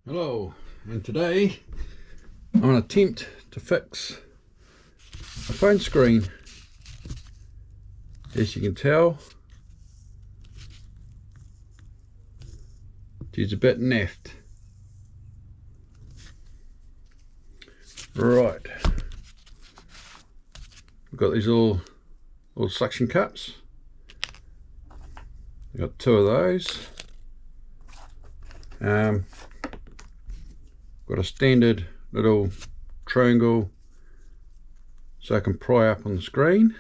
Hello, and today I'm going to attempt to fix a phone screen. As you can tell, it's a bit naffed. Right, we've got these little suction cups. I've got two of those. Got a standard little triangle so I can pry up on the screen.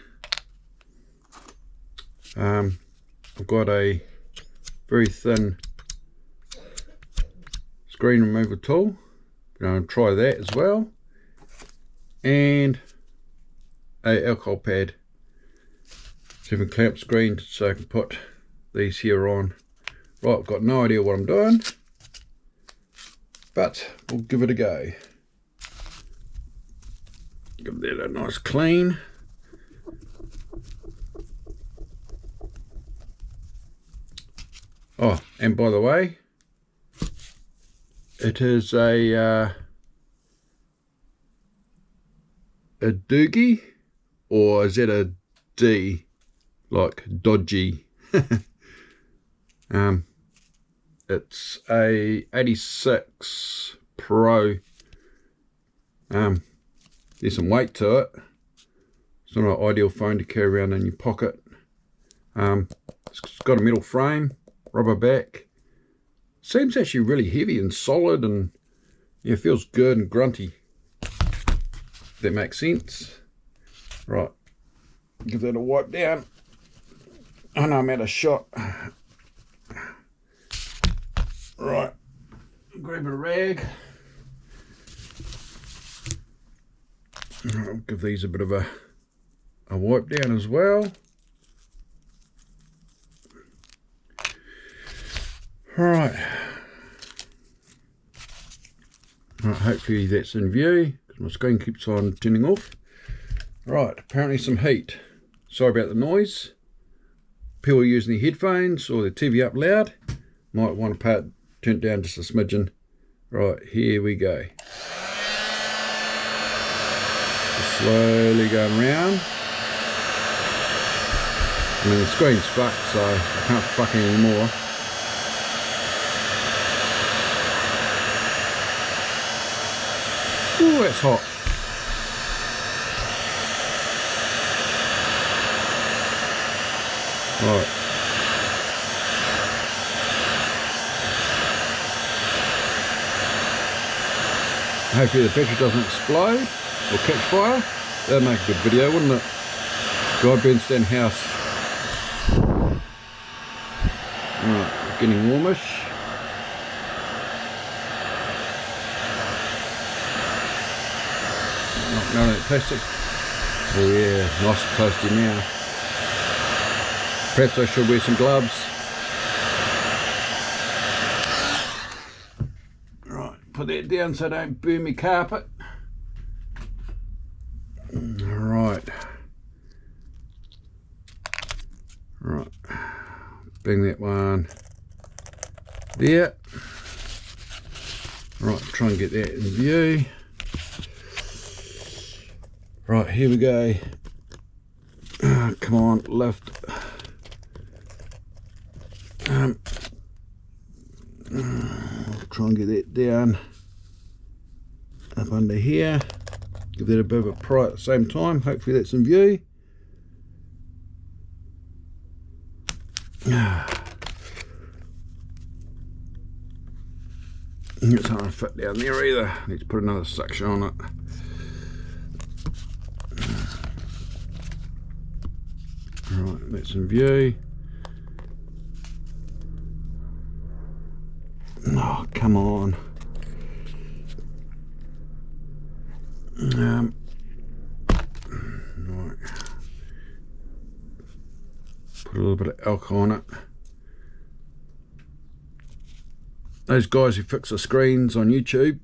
I've got a very thin screen removal tool. I'm going to try that as well, and a alcohol pad so I can clamp screen so I can put these here on. Right, I've got no idea what I'm doing, but we'll give it a go. Give that a nice clean. Oh, and by the way, it is a doogee, or is that a D, like dodgy? It's a 86 Pro. There's some weight to it. It's not an ideal phone to carry around in your pocket. It's got a metal frame, rubber back. Seems actually really heavy and solid, and yeah, it feels good and grunty, if that makes sense. Right, give that a wipe down. I know I'm out of shot. Right, grab a rag. I'll give these a bit of a wipe down as well. Right, hopefully that's in view because my screen keeps on turning off. Right, apparently some heat. Sorry about the noise. People using their headphones or their TV up loud might want to turn it down just a smidgen. Right, here we go. Just slowly going round. I mean, the screen's fucked, so I can't fuck anymore. Ooh, that's hot. Right. Hopefully the battery doesn't explode or catch fire. That'd make a good video, wouldn't it? Guy burns down house. Right, getting warmish. None of that plastic. Oh yeah, nice and close to you now. Perhaps I should wear some gloves. Right, put that down so I don't burn my carpet. Right. Right. Bring that one there. Right, try and get that in view. Right, here we go. Come on, lift. I'll try and get that down up under here. Give that a bit of a pry at the same time. Hopefully that's in view. It's hard to fit down there either. Need to put another suction on it. Right, that's in view. Oh, come on. Right. Put a little bit of alcohol on it. Those guys who fix the screens on YouTube,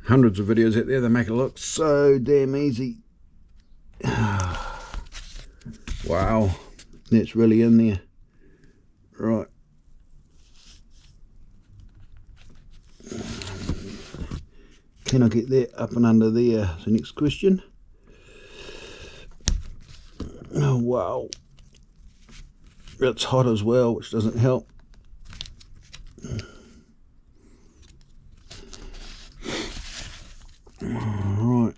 hundreds of videos out there, they make it look so damn easy. Wow, that's really in there. Right. Can I get that up and under there? Is the next question. Oh wow, it's hot as well, which doesn't help. Alright,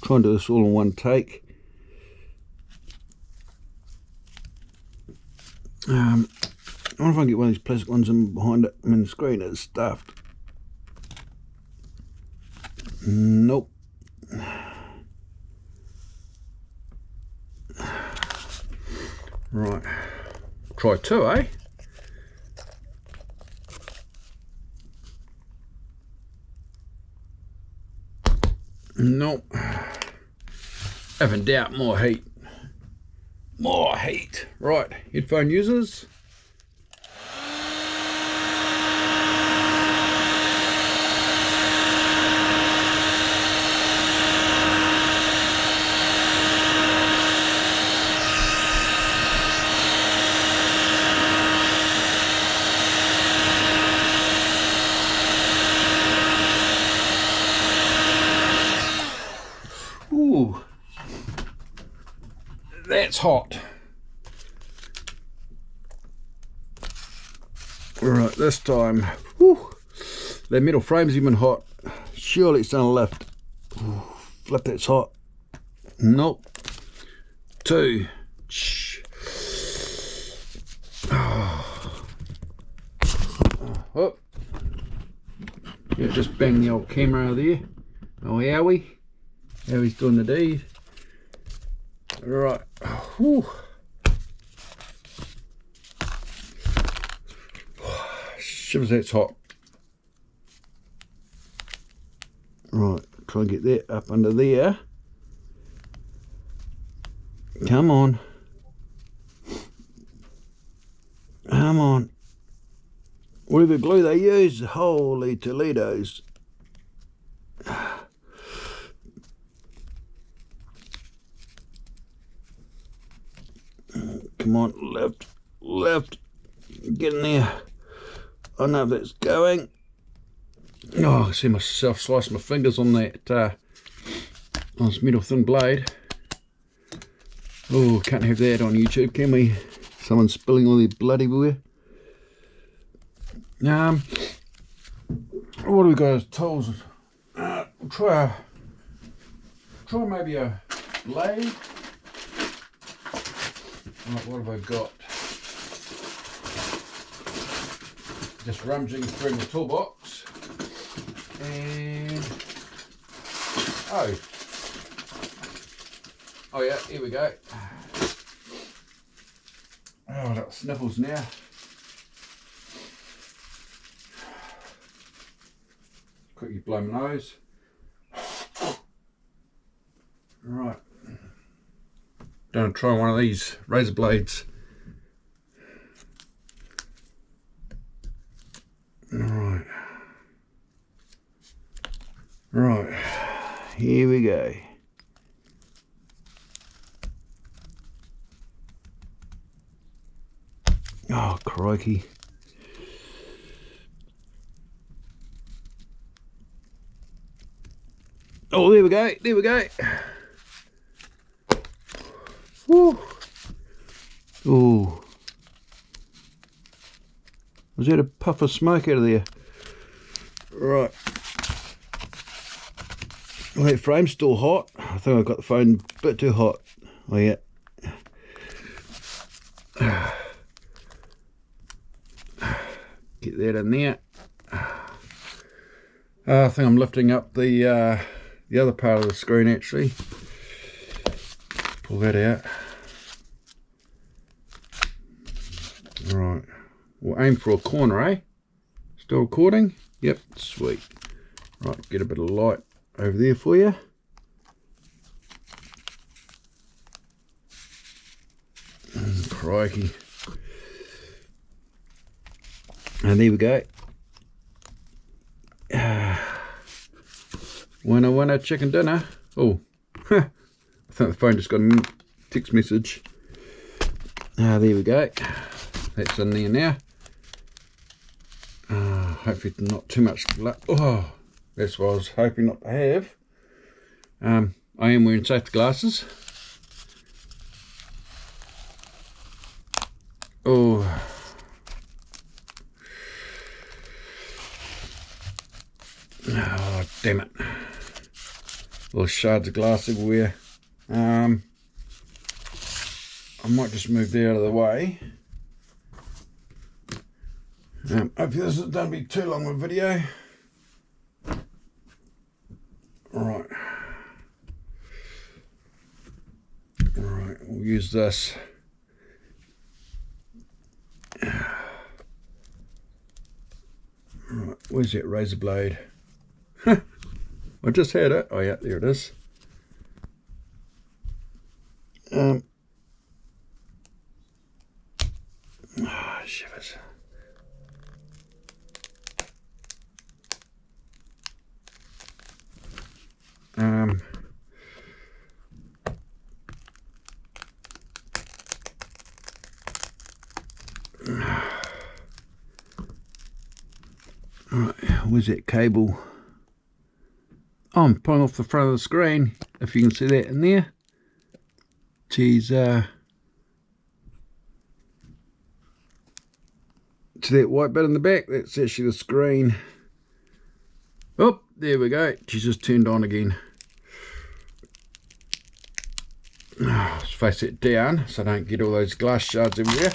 try and do this all in one take. I wonder if I can get one of these plastic ones in behind it. I mean, the screen is stuffed. Nope. Right, try two, eh? Nope. Have in doubt, more heat. More heat. Right, headphone users. Ooh, that's hot. Right, this time, whew, that metal frame's even hot. Surely it's gonna lift. Ooh, flip, that's hot. Nope. Two. Oh. Yeah, just bang the old camera there. Oh, Howie's doing the deed. Right. Whew. Shivers, that's hot. Right, try and get that up under there. Come on. Come on. Whatever glue they use, holy Toledos. Come on, left, get in there. I don't know if that's going. Oh, I can see myself slice my fingers on that on this metal thin blade. Oh, can't have that on YouTube, can we? Someone spilling all their blood everywhere. What do we got as tools? We'll try maybe a blade. Right, what have I got? Just rummaging through the toolbox, and oh yeah, here we go. Oh, little sniffles now. Quickly blow my nose. Right. Gonna try one of these razor blades. Right, here we go. Oh, crikey. Oh, there we go. Woo. Ooh. Was that a puff of smoke out of there? Right. Well, that frame's still hot. I think I got the phone a bit too hot. Oh yeah. Get that in there. I think I'm lifting up the other part of the screen actually. Pull that out. Right. We'll aim for a corner, eh? Still recording? Yep, sweet. Right, get a bit of light over there for you. Crikey. And there we go. Winner, chicken dinner. Oh, I think the phone just got a text message. There we go. That's in there now. Hopefully not too much blood. Oh, That's what I was hoping not to have. I am wearing safety glasses. Oh, damn it. Little shards of glass everywhere. I might just move that out of the way. Hopefully this doesn't be too long of a video. Alright. Alright, we'll use this. Right, where's that razor blade? I just had it. Oh yeah, there it is. Shivers. Right, where's that cable? Oh, I'm pulling off the front of the screen, if you can see that in there. Geez, to that white bit in the back, that's actually the screen. Oh, there we go. She's just turned on again. Let's face it down so I don't get all those glass shards everywhere.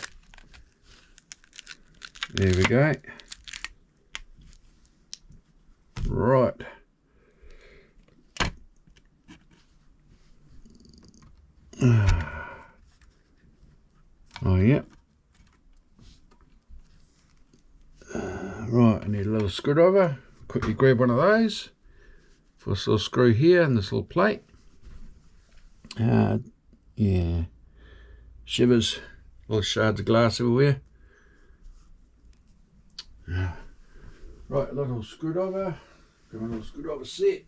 There we go. Right. Oh, yeah. Right, I need a little screwdriver. Quickly grab one of those for this little screw here and this little plate. Yeah. Shivers. Little shards of glass everywhere. Right, a little screwdriver. Got my little screwdriver set.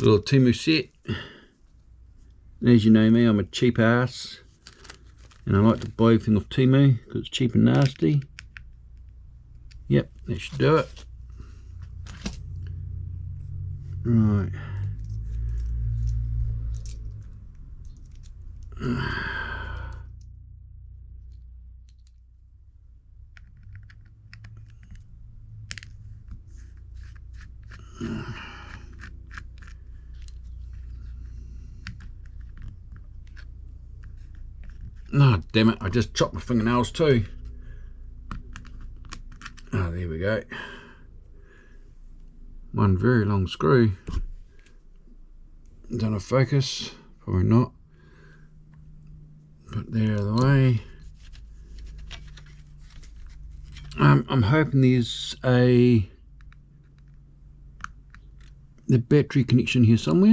Little Timu set. As you know me, I'm a cheap ass. And I like to buy everything off Timu because it's cheap and nasty. Yep, that should do it. Right. Oh, damn it, I just chopped my fingernails too. Oh, there we go. One very long screw. Don't know focus, probably not. Put that out of the way. I'm hoping there's the battery connection here somewhere.